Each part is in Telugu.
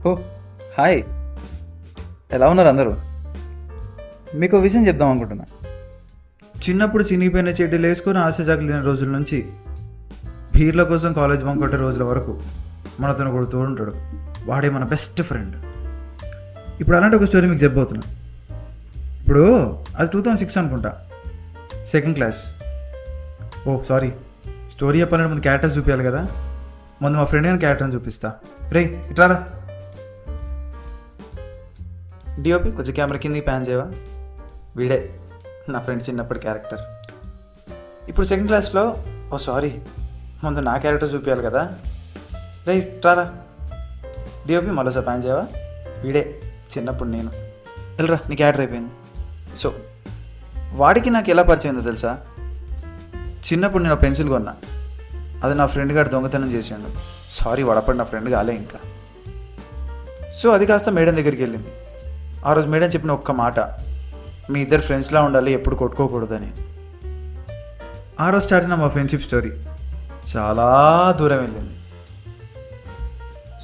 ఓ హాయ్, ఎలా ఉన్నారు అందరూ? మీకు విషయం చెప్దాం అనుకుంటున్నా. చిన్నప్పుడు చినిగిపోయిన చెడ్డీలు వేసుకొని ఆశజాగలిగిన రోజుల నుంచి బీర్ల కోసం కాలేజ్ బంక్ కొట్టే రోజుల వరకు మనతో కూడా తోడుంటాడు. వాడే మన బెస్ట్ ఫ్రెండ్. ఇప్పుడు అలాంటి ఒక స్టోరీ మీకు చెప్పబోతున్నా. ఇప్పుడు అది 2006 అనుకుంటా, సెకండ్ క్లాస్. ఓ సారీ, స్టోరీ చెప్పాలంటే ముందు క్యారెక్టర్స్ చూపించాలి కదా. ముందు మా ఫ్రెండ్ కానీ క్యారెక్టర్ని చూపిస్తా. రే ఇట్రారా. డిఓపి కొంచెం కెమెరా కింద ప్యాన్ చేయవా? వీడే నా ఫ్రెండ్ చిన్నప్పటి క్యారెక్టర్. ఇప్పుడు సెకండ్ క్లాస్లో ఓ సారీ, ముందు నా క్యారెక్టర్ చూపించాలి కదా. రే ఇట్రారా. డిఓపి మరోసారి ప్యాన్ చేయవా? వీడే చిన్నప్పుడు నేను. వెళ్ళరా, నీ క్యారెక్టర్ అయిపోయింది. సో వాడికి నాకు ఎలా పరిచయం అయిందో తెలుసా? చిన్నప్పుడు నేను పెన్సిల్ కొన్నా, అది నా ఫ్రెండ్ గారు దొంగతనం చేసాడు. సారీ, వాడప్పుడు నా ఫ్రెండ్ కాలే ఇంకా. సో అది కాస్త మేడం దగ్గరికి వెళ్ళింది. ఆ రోజు మేడం చెప్పిన ఒక్క మాట, మీ ఇద్దరు ఫ్రెండ్స్లా ఉండాలి, ఎప్పుడు కొట్టుకోకూడదని. ఆ రోజు స్టార్ట్ అయిన మా ఫ్రెండ్షిప్ స్టోరీ చాలా దూరం వెళ్ళింది.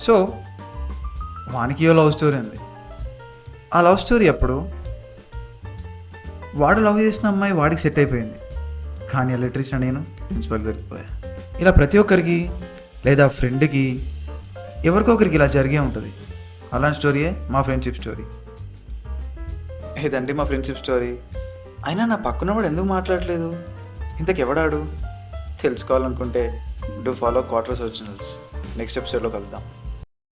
సో వానికి లవ్ స్టోరీ ఉంది. ఆ లవ్ స్టోరీ అప్పుడు వాడు లవ్ చేసిన అమ్మాయి వాడికి సెట్ అయిపోయింది, కానీ ఎలక్ట్రీషియన్ నేను ప్రిన్సిపల్ దొరికిపోయా. ఇలా ప్రతి ఒక్కరికి లేదా ఫ్రెండ్కి ఎవరికొకరికి ఇలా జరిగే ఉంటుంది. అలాంటి స్టోరీయే మా ఫ్రెండ్షిప్ స్టోరీ. ఇదండి మా ఫ్రెండ్షిప్ స్టోరీ. అయినా నా పక్కన వాడు ఎందుకు మాట్లాడలేదు, ఇంతకెవడాడు? తెలుసుకోవాలనుకుంటే do follow quarters originals. Next ఎపిసోడ్లో కలుద్దాం.